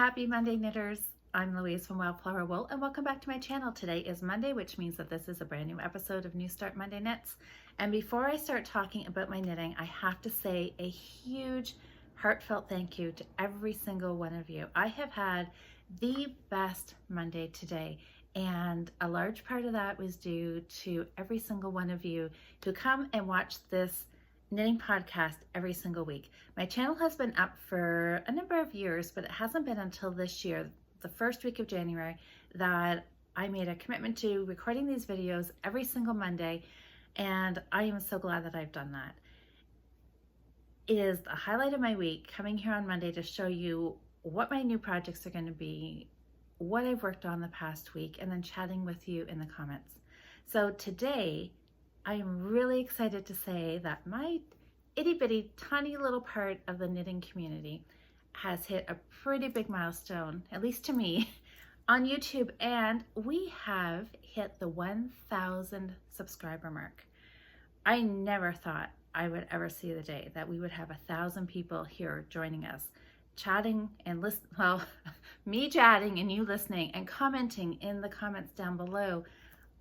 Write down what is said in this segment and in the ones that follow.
Happy Monday, knitters. I'm Louise from Wildflower Wool, and welcome back to my channel. Today is Monday, which means that this is a brand new episode of New Start Monday Knits. And before I start talking about my knitting, I have to say a huge heartfelt thank you to every single one of you. I have had the best Monday today, and a large part of that was due to every single one of you who come and watch this knitting podcast every single week. My channel has been up for a number of years, but it hasn't been until this year, the first week of January, that I made a commitment to recording these videos every single Monday, and I am so glad that I've done that. It is the highlight of my week, coming here on Monday to show you what my new projects are going to be, what I've worked on the past week, and then chatting with you in the comments. So today, I am really excited to say that my itty bitty tiny little part of the knitting community has hit a pretty big milestone, at least to me, on YouTube, and we have hit the 1,000 subscriber mark. I never thought I would ever see the day that we would have 1,000 people here joining us, chatting and listen. Well, me chatting and you listening and commenting in the comments down below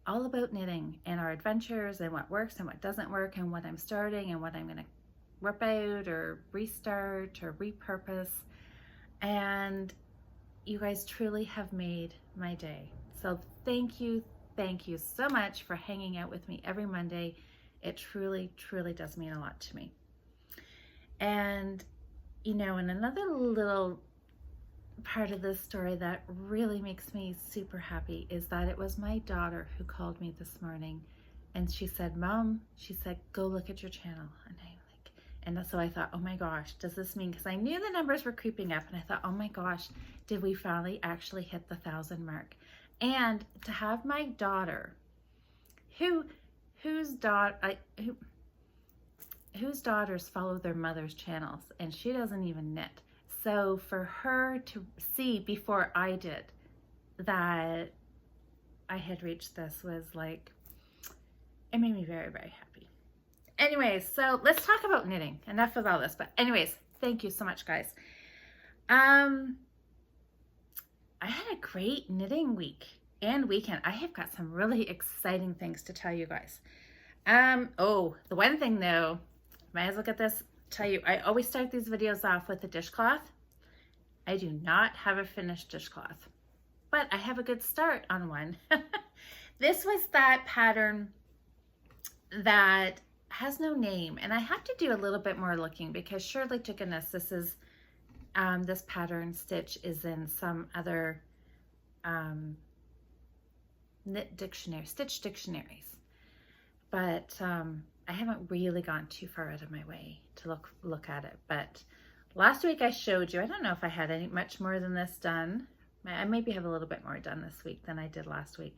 all about knitting and our adventures and what works and what doesn't work and what I'm starting and what I'm going to rip out or restart or repurpose. And you guys truly have made my day. So thank you so much for hanging out with me every Monday. It truly, truly does mean a lot to me. And, you know, and another little part of this story that really makes me super happy is that it was my daughter who called me this morning, and she said, Mom, she said, go look at your channel. And so I thought, oh my gosh, does this mean, because I knew the numbers were creeping up, and I thought, oh my gosh, did we finally actually hit the 1,000 mark? And to have my daughter, whose daughters follow their mother's channels, and she doesn't even knit. So for her to see before I did that I had reached this was like, it made me very, very happy. Anyways, so let's talk about knitting. Enough of all this, but anyways, thank you so much, guys. I had a great knitting week and weekend. I have got some really exciting things to tell you guys. Oh, the one thing though, might as well get this, tell you, I always start these videos off with a dishcloth. I do not have a finished dishcloth, but I have a good start on one. This was that pattern that has no name, and I have to do a little bit more looking because surely to goodness this is this pattern stitch is in some other knit dictionary, stitch dictionaries, but I haven't really gone too far out of my way to look at it. But last week I showed you, I don't know if I had any much more than this done. I maybe have a little bit more done this week than I did last week.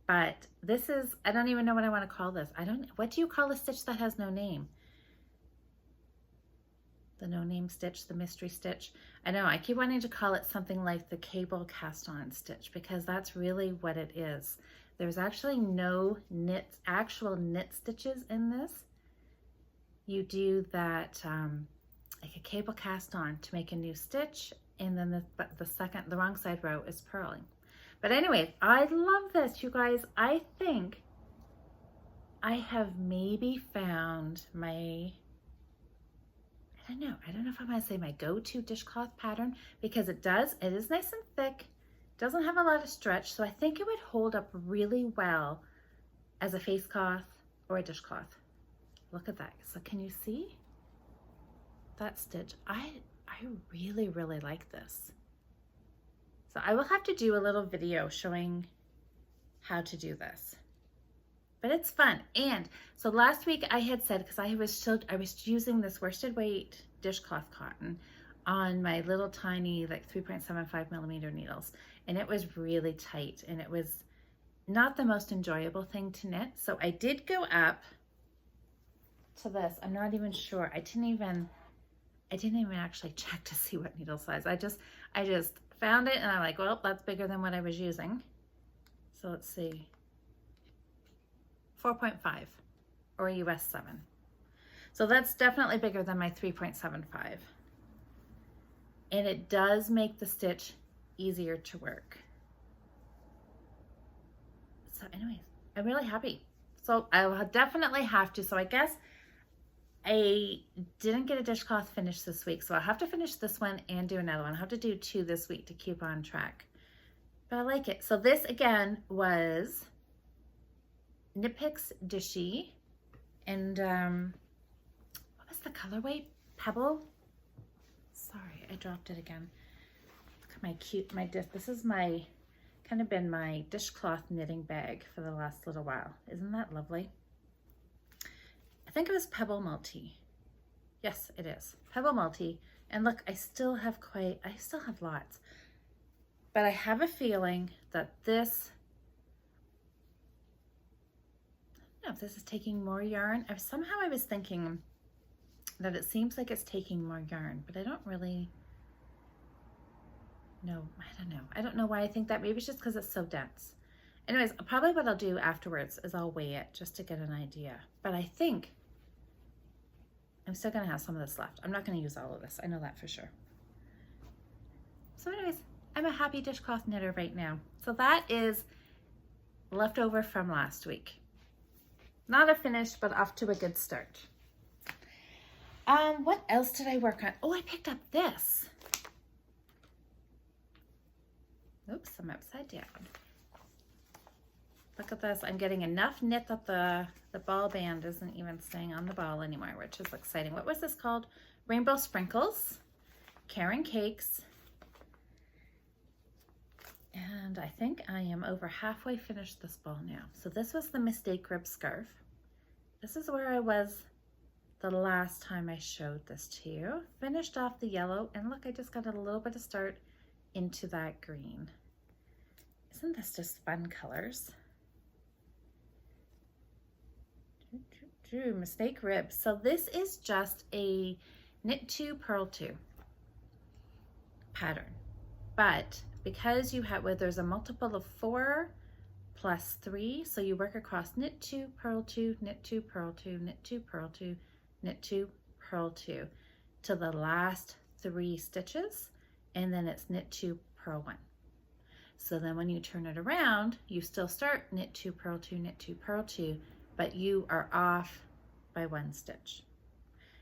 But this is, I don't even know what I want to call this. What do you call a stitch that has no name? The no name stitch, the mystery stitch. I know, I keep wanting to call it something like the cable cast on stitch, because that's really what it is. There's actually no actual knit stitches in this. You do that like a cable cast on to make a new stitch, and then the wrong side row is purling. But anyways, I love this, you guys. I think I have maybe found my, I don't know if I'm gonna say my go-to dishcloth pattern, because it is nice and thick, doesn't have a lot of stretch, so I think it would hold up really well as a face cloth or a dishcloth. Look at that. So can you see that stitch? I really, really like this. So I will have to do a little video showing how to do this, but it's fun. And so last week I had said, because I was using this worsted weight dishcloth cotton on my little tiny like 3.75 millimeter needles, and it was really tight, and it was not the most enjoyable thing to knit. So I did go up to this. I'm not even sure. I didn't even actually check to see what needle size. I just found it, and I'm like, well, that's bigger than what I was using. So let's see, 4.5 or a US 7. So that's definitely bigger than my 3.75. and it does make the stitch easier to work. So anyways, I'm really happy. So I will definitely have to, so I guess I didn't get a dishcloth finished this week, so I'll have to finish this one and do another one. I'll have to do 2 this week to keep on track. But I like it. So this again was Knit Picks Dishy, and what was the colorway? Pebble? Sorry, I dropped it again. Look at my this is kind of been my dishcloth knitting bag for the last little while. Isn't that lovely? I think it was Pebble Multi. Yes, it is. Pebble Multi. And look, I still have lots. But I have a feeling that this, I don't know if this is taking more yarn. Somehow I was thinking that it seems like it's taking more yarn, but I don't really know. I don't know why I think that. Maybe it's just because it's so dense. Anyways, probably what I'll do afterwards is I'll weigh it just to get an idea. But I think I'm still going to have some of this left. I'm not going to use all of this. I know that for sure. So anyways, I'm a happy dishcloth knitter right now. So that is leftover from last week. Not a finish, but off to a good start. What else did I work on? Oh, I picked up this. Oops, I'm upside down. Look at this. I'm getting enough knit that the ball band isn't even staying on the ball anymore, which is exciting. What was this called? Rainbow Sprinkles, Karen Cakes. And I think I am over halfway finished this ball now. So this was the Mistake Rib Scarf. This is where I was the last time I showed this to you. Finished off the yellow, and look, I just got a little bit of start into that green. Isn't this just fun colors? Mistake Rib. So this is just a knit 2, purl 2 pattern, but because you have, where there's a multiple of 4 plus 3, so you work across knit 2, purl 2, knit 2, purl 2, knit 2, purl 2, knit 2, purl 2 to the last 3 stitches, and then it's knit 2, purl 1. So then when you turn it around, you still start knit 2, purl 2, knit 2, purl 2, but you are off by 1 stitch.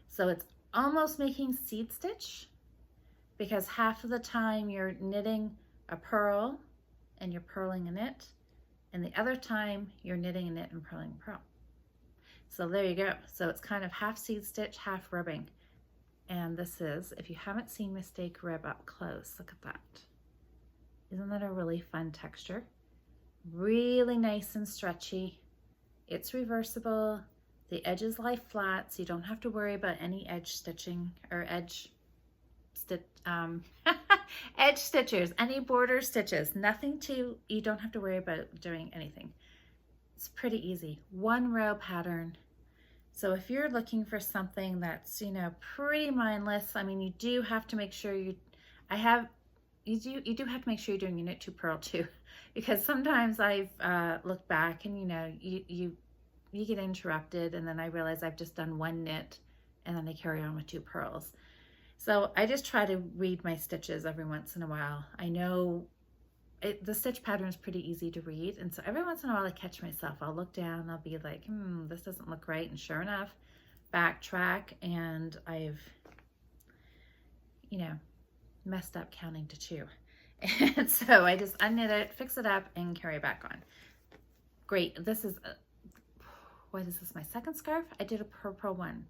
So it's almost making seed stitch, because half of the time you're knitting a purl and you're purling a knit, and the other time you're knitting a knit and purling a purl. So there you go. So it's kind of half seed stitch, half ribbing. And this is, if you haven't seen Mistake Rib up close, look at that. Isn't that a really fun texture? Really nice and stretchy. It's reversible. The edges lie flat, so you don't have to worry about any edge stitching or edge stitchers, any border stitches, you don't have to worry about doing anything. It's pretty easy. 1 row pattern. So if you're looking for something that's, you know, pretty mindless, I mean, you do have to make sure you do have to make sure you're doing your knit 2, purl 2, because sometimes I've looked back and, you know, you get interrupted, and then I realize I've just done 1 knit and then I carry on with 2 purls. So I just try to read my stitches every once in a while. I know the stitch pattern is pretty easy to read, and so every once in a while I catch myself. I'll look down, I'll be like, this doesn't look right, and sure enough, backtrack, and I've, you know, messed up counting to 2. And so I just unknit it, fix it up, and carry it back on. Great. This is, what is this, my second scarf? I did a purple one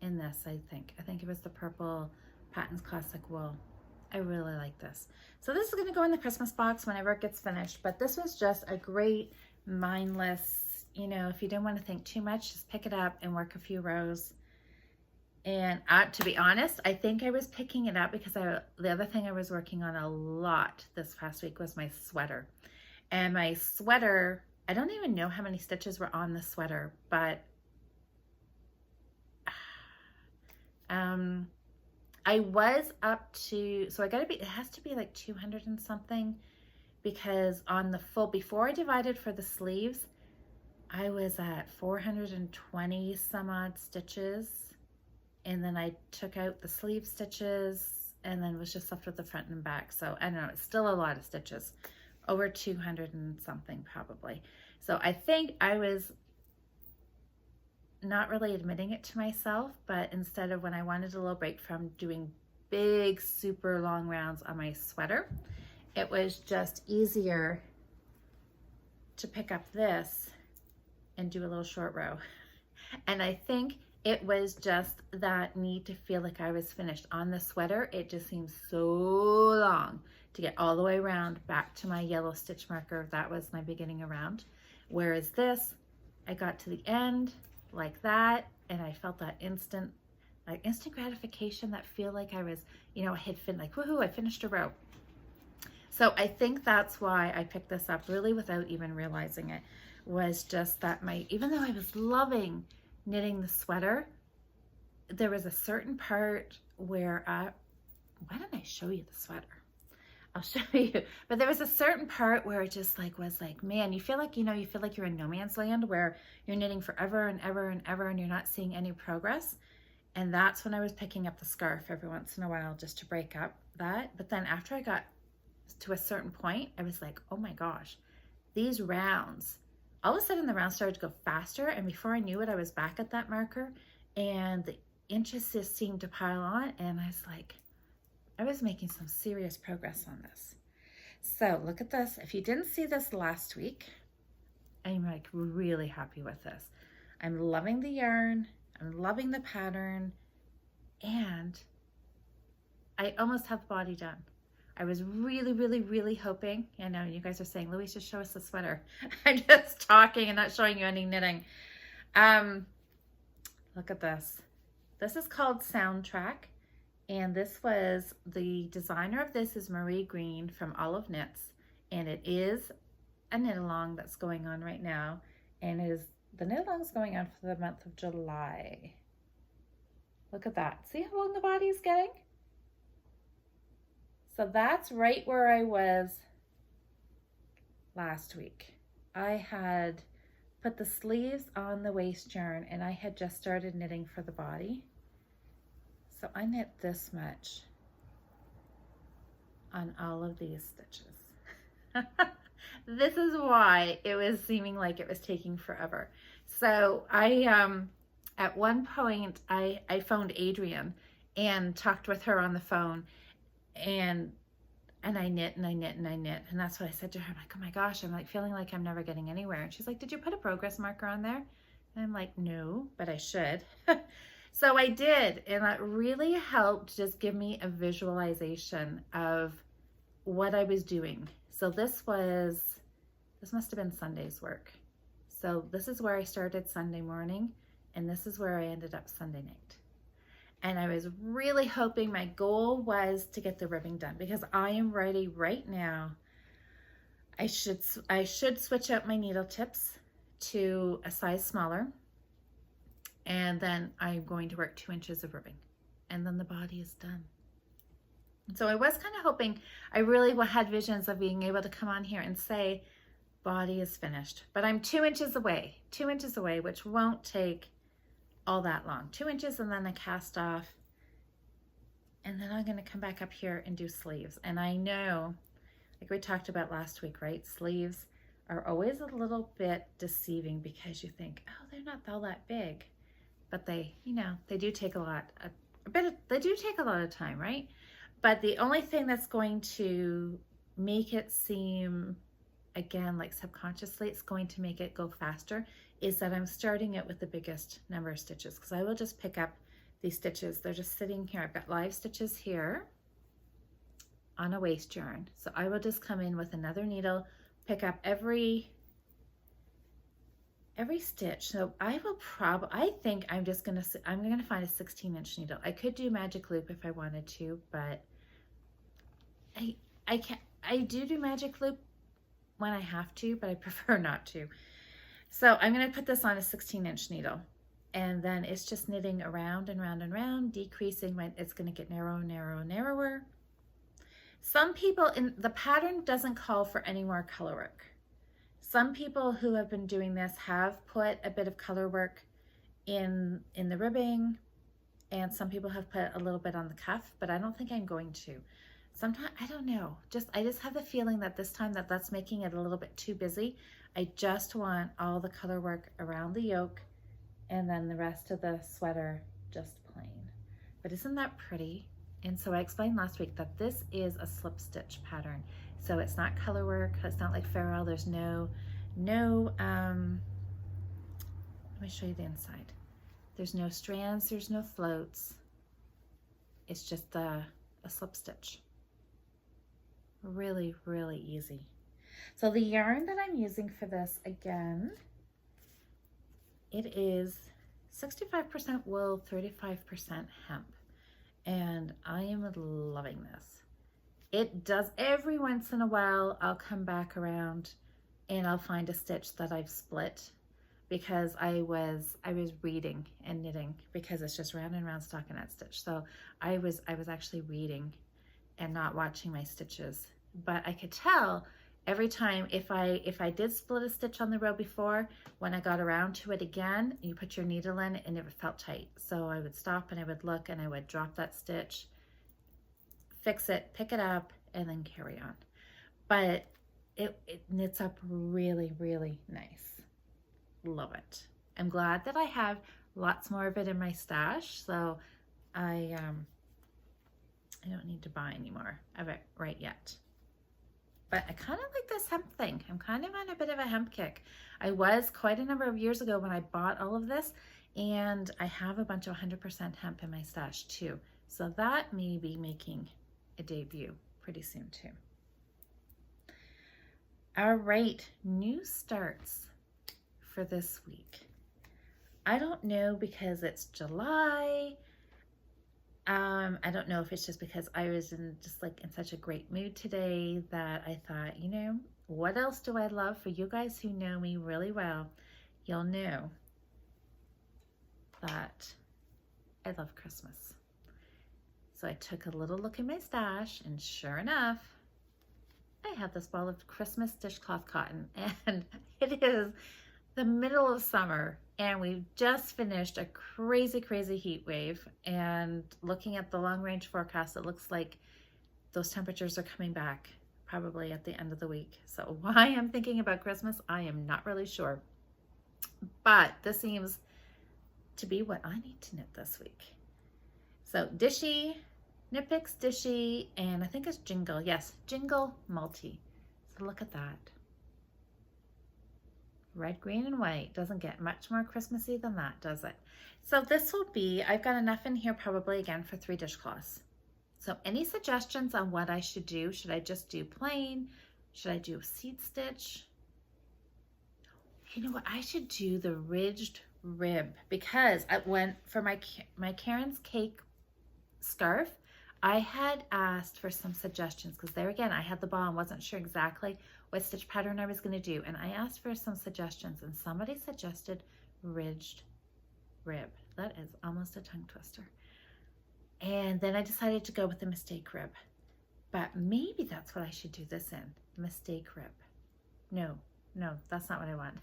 in this, I think. I think it was the purple Patton's Classic Wool. I really like this. So this is going to go in the Christmas box whenever it gets finished, but this was just a great mindless, you know, if you didn't want to think too much, just pick it up and work a few rows. And to be honest, I think I was picking it up because the other thing I was working on a lot this past week was my sweater. And my sweater, I don't even know how many stitches were on the sweater, but I was up to, so it has to be like 200 and something, because on the full, before I divided for the sleeves, I was at 420 some odd stitches, and then I took out the sleeve stitches and then was just left with the front and back. So I don't know, it's still a lot of stitches, over 200 and something probably. So I think I was not really admitting it to myself, but instead of when I wanted a little break from doing big, super long rounds on my sweater, it was just easier to pick up this and do a little short row. And I think it was just that need to feel like I was finished. On the sweater, it just seems so long to get all the way around back to my yellow stitch marker. That was my beginning around. Whereas this, I got to the end like that, and I felt that instant gratification, that feel like I was, you know, I had like, woohoo, I finished a row. So I think that's why I picked this up, really without even realizing it, was just that even though I was loving knitting the sweater, there was a certain part where why don't I show you the sweater? I'll show you. But there was a certain part where it just was like, man, you feel like, you feel like you're in no man's land, where you're knitting forever and ever and ever and you're not seeing any progress. And that's when I was picking up the scarf every once in a while just to break up that. But then after I got to a certain point, I was like, oh my gosh, these rounds, all of a sudden the rounds started to go faster, and before I knew it, I was back at that marker, and the inches just seemed to pile on, and I was like, I was making some serious progress on this. So look at this. If you didn't see this last week, I'm like really happy with this. I'm loving the yarn, I'm loving the pattern, and I almost have the body done. I was really, really, really hoping, I know you guys are saying, Louise, just show us the sweater. I'm just talking and not showing you any knitting. Look at this. This is called Soundtrack, and this was, the designer of this is Marie Green from Olive Knits, and it is a knit along that's going on right now, and the knit along is going on for the month of July. Look at that. See how long the body is getting? So that's right where I was last week. I had put the sleeves on the waist yarn, and I had just started knitting for the body. So I knit this much on all of these stitches. This is why it was seeming like it was taking forever. So at one point I phoned Adrienne and talked with her on the phone, and I knit and I knit and I knit. And that's what I said to her. I'm like, oh my gosh, I'm like feeling like I'm never getting anywhere. And she's like, did you put a progress marker on there? And I'm like, no, but I should. So I did. And that really helped just give me a visualization of what I was doing. So this must have been Sunday's work. So this is where I started Sunday morning, and this is where I ended up Sunday night. And I was really hoping, my goal was to get the ribbing done, because I am ready right now. I should switch out my needle tips to a size smaller, and then I'm going to work 2 inches of ribbing, and then the body is done. So I was kind of hoping, I really had visions of being able to come on here and say, body is finished, but I'm 2 inches away, which won't take all that long. 2 inches, and then a cast off, and then I'm going to come back up here and do sleeves. And I know, like we talked about last week, right? Sleeves are always a little bit deceiving, because you think, oh, they're not all that big, but they do take a lot, they do take a lot of time, right? But the only thing that's going to make it seem, again, like subconsciously, it's going to make it go faster, is that I'm starting it with the biggest number of stitches, because I will just pick up these stitches. They're just sitting here. I've got live stitches here on a waist yarn. So I will just come in with another needle, pick up every stitch. So I think I'm going to find a 16-inch needle. I could do magic loop if I wanted to, but I can't. I do magic loop when I have to, but I prefer not to. So I'm going to put this on a 16-inch needle, and then it's just knitting around and round and round, decreasing it's going to get narrower. Some people, in the pattern doesn't call for any more color work. Some people who have been doing this have put a bit of color work in the ribbing, And some people have put a little bit on the cuff, but I don't think I'm going to. Sometimes, I don't know, I just have the feeling that this time that's making it a little bit too busy. I just want all the color work around the yoke and then the rest of the sweater just plain. But isn't that pretty? And so I explained last week that this is a slip stitch pattern. So it's not color work, it's not like Farrell, there's no, let me show you the inside. There's no strands, there's no floats. It's just a slip stitch. Really, really easy. So the yarn that I'm using for this, again, it is 65% wool, 35% hemp. And I am loving this. It does, every once in a while, I'll come back around and I'll find a stitch that I've split because I was reading and knitting, because it's just round and round stockinette stitch. So I was actually reading and not watching my stitches. But I could tell every time if I did split a stitch on the row before, when I got around to it again, you put your needle in and it felt tight. So I would stop and I would look and I would drop that stitch, fix it, pick it up, and then carry on. But it knits up really, really nice. Love it. I'm glad that I have lots more of it in my stash, so I don't need to buy any more of it right yet. But I kind of like this hemp thing. I'm kind of on a bit of a hemp kick. I was quite a number of years ago when I bought all of this, and I have a bunch of 100% hemp in my stash too. So that may be making a debut pretty soon too. All right, new starts for this week. I don't know, because it's July. I don't know if it's just because I was in such a great mood today that I thought, what else do I love? For you guys who know me really well, you'll know that I love Christmas. So I took a little look in my stash, and sure enough, I have this ball of Christmas dishcloth cotton, and it is the middle of summer, and we've just finished a crazy, crazy heat wave. And looking at the long range forecast, it looks like those temperatures are coming back probably at the end of the week. So why I'm thinking about Christmas, I am not really sure. But this seems to be what I need to knit this week. So Dishy, Knit Picks Dishy, and I think it's Jingle. Yes, Jingle Multi. So look at that. Red, green, and white. Doesn't get much more Christmassy than that, does it? So this will be, I've got enough in here probably again for 3 dishcloths. So any suggestions on what I should do? Should I just do plain? Should I do a seed stitch? You know what? I should do the ridged rib, because I went for my Karen's Cake scarf. I had asked for some suggestions, because there again, I had the ball and wasn't sure exactly what stitch pattern I was going to do. And I asked for some suggestions, and somebody suggested ridged rib. That is almost a tongue twister. And then I decided to go with the mistake rib. But maybe that's what I should do this in. Mistake rib. No, that's not what I want.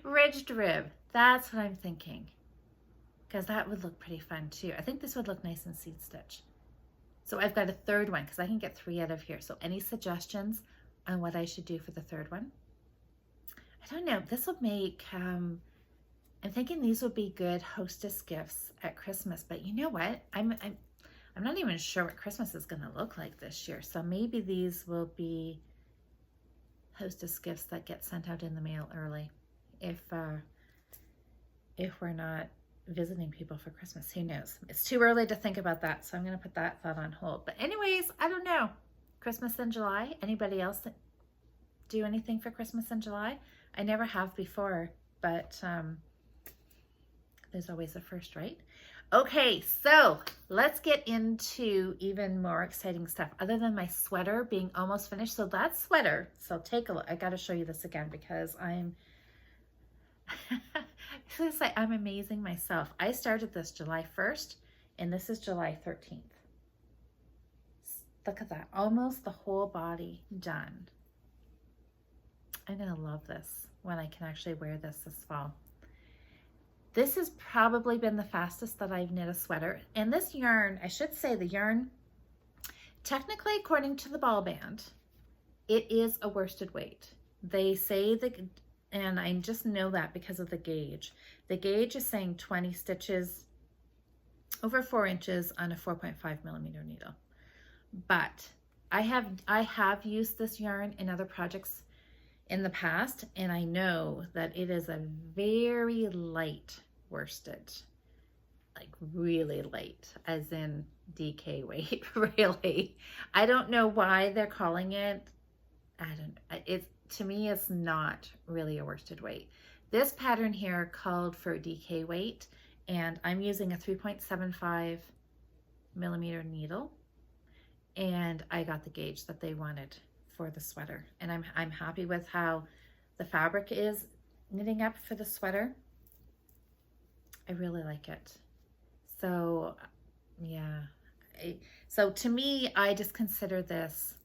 Ridged rib. That's what I'm thinking. Because that would look pretty fun too. I think this would look nice in seed stitch. So I've got a third one, because I can get 3 out of here. So any suggestions on what I should do for the third one? I don't know. This will make, I'm thinking these would be good hostess gifts at Christmas. But you know what? I'm not even sure what Christmas is going to look like this year. So maybe these will be hostess gifts that get sent out in the mail early. If we're not visiting people for Christmas, who knows? It's too early to think about that, so I'm going to put that thought on hold. But anyways, I don't know. Christmas in July. Anybody else do anything for Christmas in July? I never have before, but there's always a first, right? Okay, so let's get into even more exciting stuff other than my sweater being almost finished. So that sweater, so take a look. I got to show you this again, because I'm I'm amazing myself. I started this July 1st, and this is July 13th. Look at that, almost the whole body done. I'm gonna love this when I can actually wear this fall. This has probably been the fastest that I've knit a sweater. And this yarn, I should say the yarn, technically according to the ball band, it is a worsted weight. They say that, and I just know that because of the gauge. The gauge is saying 20 stitches over 4 inches on a 4.5 millimeter needle. But I have used this yarn in other projects in the past, and I know that it is a very light worsted, like really light, as in DK weight, really. I don't know why they're calling it. To me, it's not really a worsted weight. This pattern here called for DK weight, and I'm using a 3.75 millimeter needle, and I got the gauge that they wanted for the sweater, and I'm happy with how the fabric is knitting up for the sweater. I really like it. So yeah, so to me, I just consider this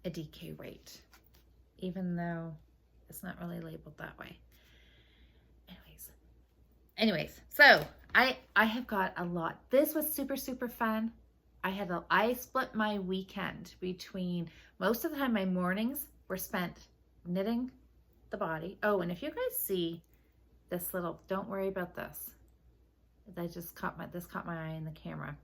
a DK weight, even though it's not really labeled that way. Anyways, so I have got a lot. This was super, super fun. I split my weekend between, most of the time my mornings were spent knitting the body. Oh, and if you guys see this little, don't worry about this. This caught my eye in the camera.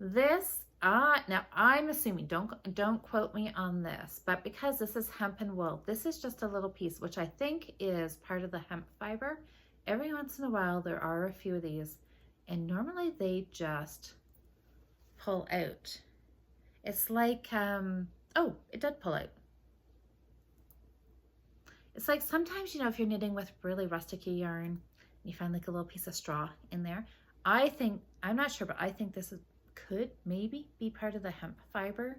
This, now I'm assuming, don't quote me on this, but because this is hemp and wool, this is just a little piece, which I think is part of the hemp fiber. Every once in a while, there are a few of these, and normally they just pull out. It's like, oh, it did pull out. It's like sometimes, if you're knitting with really rusticy yarn, you find like a little piece of straw in there. I'm not sure, but I think this could maybe be part of the hemp fiber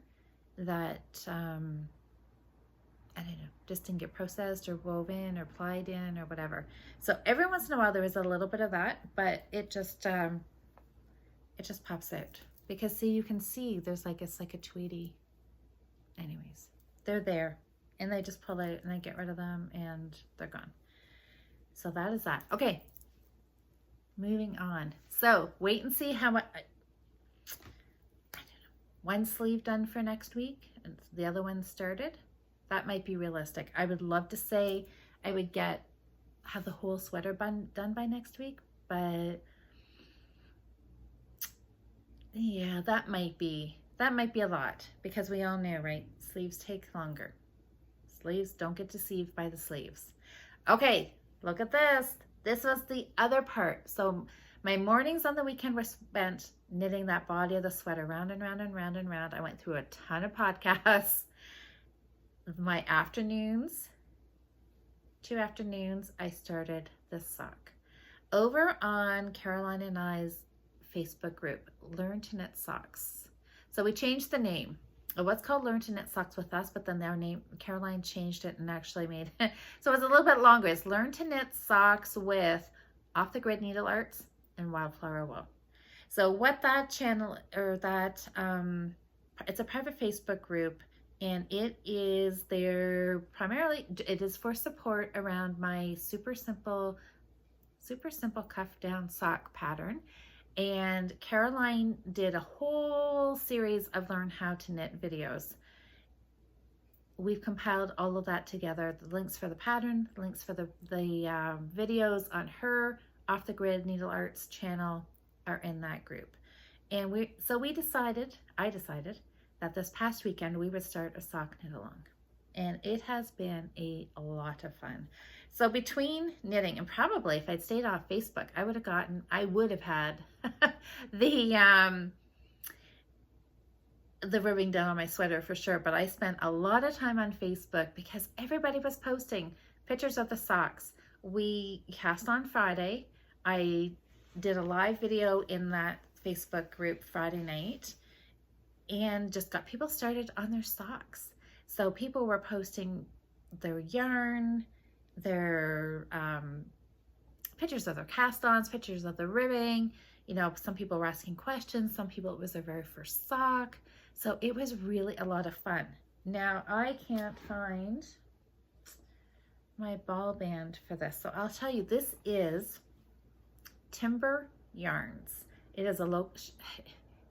that, I don't know, just didn't get processed or woven or plied in or whatever. So every once in a while there is a little bit of that, but it just pops out. Because see, you can see there's like, it's like a tweedy. Anyways, they're there and they just pull out and I get rid of them and they're gone. So that is that. Okay, moving on. So wait and see how I don't know, one sleeve done for next week and the other one started. That might be realistic. I would love to say I would have the whole sweater done by next week, but yeah, that might be a lot because we all know, right? Sleeves take longer. Sleeves don't get deceived by the sleeves. Okay, look at this. This was the other part. So my mornings on the weekend were spent knitting that body of the sweater round and round and round and round. I went through a ton of podcasts. My afternoons, 2 afternoons, I started this sock. Over on Caroline and I's Facebook group, Learn to Knit Socks. So we changed the name. It was called Learn to Knit Socks with Us, but then their name, Caroline changed it and actually made it. So it was a little bit longer. It's Learn to Knit Socks with Off the Grid Needle Arts and Wildflower Wool. So what that channel, or that, it's a private Facebook group, and it is primarily, it is for support around my super simple cuff down sock pattern. And Caroline did a whole series of learn how to knit videos. We've compiled all of that together. The links for the pattern, the links for the videos on her Off the Grid Needle Arts channel are in that group. And I decided that this past weekend we would start a sock knit along. And it has been a lot of fun. So between knitting and probably if I'd stayed off Facebook, I would have had the ribbing done on my sweater for sure. But I spent a lot of time on Facebook because everybody was posting pictures of the socks. We cast on Friday. I did a live video in that Facebook group Friday night and just got people started on their socks. So people were posting their yarn, their pictures of their cast-ons, pictures of the ribbing. Some people were asking questions. Some people, it was their very first sock. So it was really a lot of fun. Now I can't find my ball band for this. So I'll tell you, this is Timber Yarns. It is a local,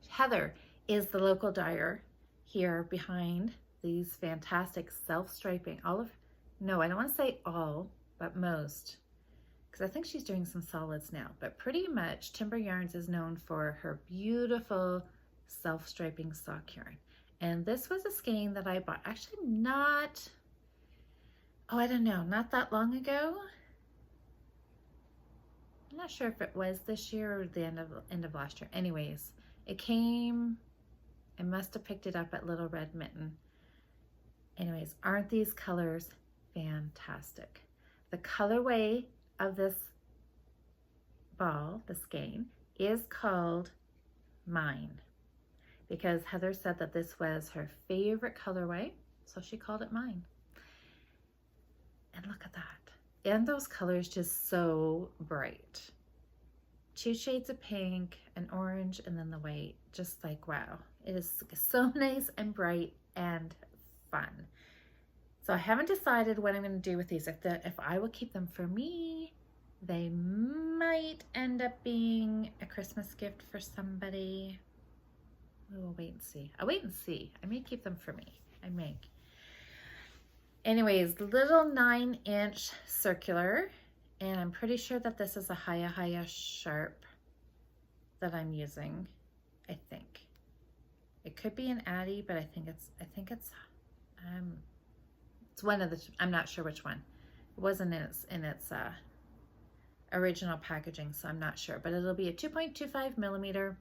Heather is the local dyer here behind these fantastic self-striping, no, I don't want to say all, but most, because I think she's doing some solids now, but pretty much Timber Yarns is known for her beautiful self-striping sock yarn. And this was a skein that I bought, actually not that long ago. I'm not sure if it was this year or the end of last year. Anyways, it came, I must have picked it up at Little Red Mitten. Anyways, aren't these colors fantastic? The colorway of this ball, the skein, is called Mine, because Heather said that this was her favorite colorway, so she called it Mine. And look at that. And those colors just so bright. 2 shades of pink, an orange, and then the white. Just like, wow. It is so nice and bright and fun. So I haven't decided what I'm going to do with these. If I will keep them for me, they might end up being a Christmas gift for somebody. We'll wait and see. I'll wait and see. I may keep them for me. I may. Anyways, little 9-inch circular, and I'm pretty sure that this is a Haya sharp that I'm using. I think it could be an Addy, but I think it's one of the. I'm not sure which one. It wasn't in its original packaging, so I'm not sure. But it'll be a 2.25 millimeter,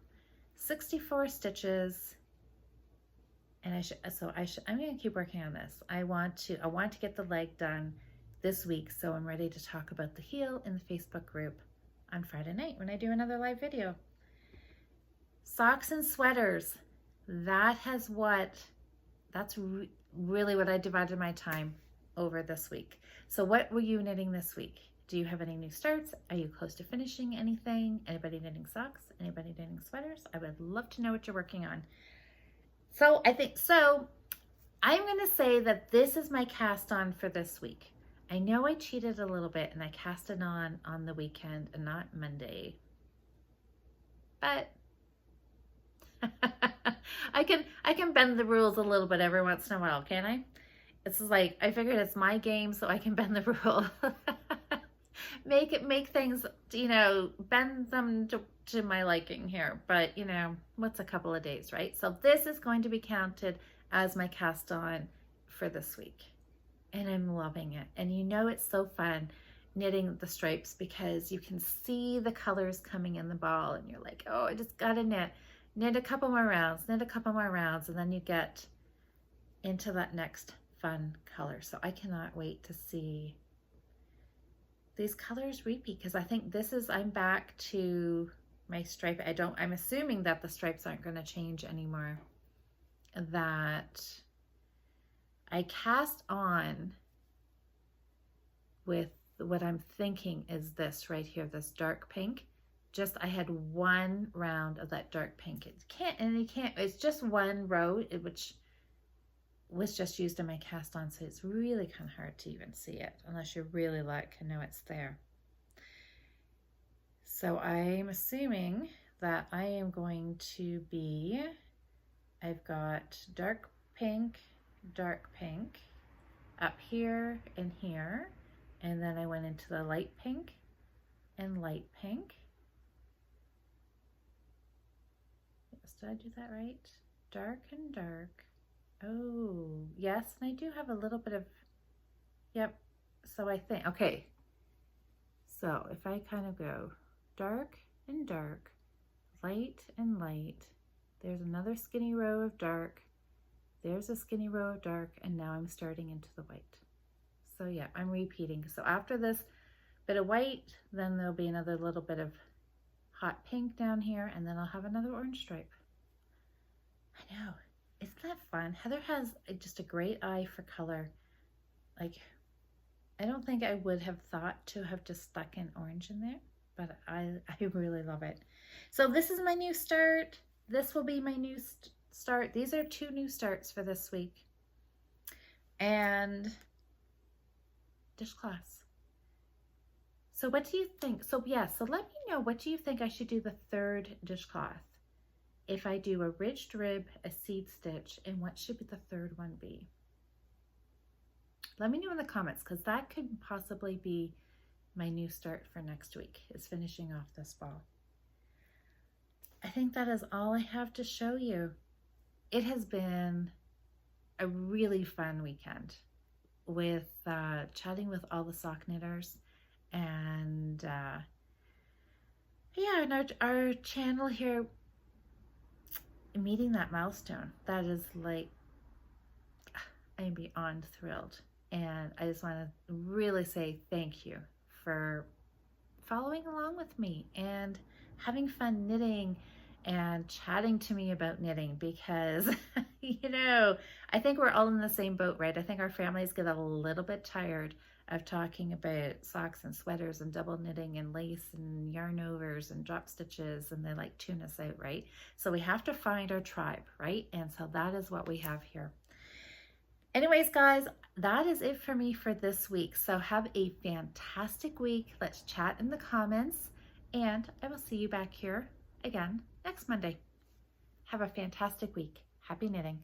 64 stitches. And I'm going to keep working on this. I want to get the leg done this week, so I'm ready to talk about the heel in the Facebook group on Friday night when I do another live video. Socks and sweaters. That's really what I divided my time over this week. So what were you knitting this week? Do you have any new starts? Are you close to finishing anything? Anybody knitting socks? Anybody knitting sweaters? I would love to know what you're working on. So I'm going to say that this is my cast on for this week. I know I cheated a little bit and I cast it on the weekend and not Monday. But I can bend the rules a little bit every once in a while, can't I? It's like, I figured it's my game, so I can bend the rule. Make things, bend them to my liking here. But, what's a couple of days, right? So this is going to be counted as my cast on for this week. And I'm loving it. And it's so fun knitting the stripes because you can see the colors coming in the ball and you're like, oh, I just got to knit a couple more rounds, and then you get into that next fun color. So I cannot wait to see these colors repeat, because I think I'm back to my stripe. I'm assuming that the stripes aren't going to change anymore. That I cast on with what I'm thinking is this right here, this dark pink. I had one round of that dark pink. It's just one row, which was just used in my cast on, so it's really kind of hard to even see it unless you really look and know it's there. So I'm assuming that I am going to be, I've got dark pink up here and here, and then I went into the light pink and light pink. Yes, did I do that right? Dark and dark. Oh, yes, and I do have a little bit of, yep, so I think, okay, so if I kind of go dark and dark, light and light, there's another skinny row of dark, there's a skinny row of dark, and now I'm starting into the white. So yeah, I'm repeating. So after this bit of white, then there'll be another little bit of hot pink down here, and then I'll have another orange stripe. I know. Isn't that fun? Heather has just a great eye for color. Like, I don't think I would have thought to have just stuck an orange in there, but I really love it. So this is my new start. This will be my new start. These are 2 new starts for this week. And dishcloths. So what do you think? So let me know, what do you think I should do the third dishcloth? If I do a ridged rib, a seed stitch, and what should the third one be? Let me know in the comments, because that could possibly be my new start for next week, is finishing off this ball. I think that is all I have to show you. It has been a really fun weekend with chatting with all the sock knitters, and and our channel here meeting that milestone. That is like, I am beyond thrilled, and I just want to really say thank you for following along with me and having fun knitting and chatting to me about knitting, because I think we're all in the same boat, right? I think our families get a little bit tired of talking about socks and sweaters and double knitting and lace and yarn overs and drop stitches, and they like tune us out, right? So we have to find our tribe, right? And so that is what we have here. Anyways, guys, that is it for me for this week. So have a fantastic week. Let's chat in the comments, and I will see you back here again next Monday. Have a fantastic week. Happy knitting.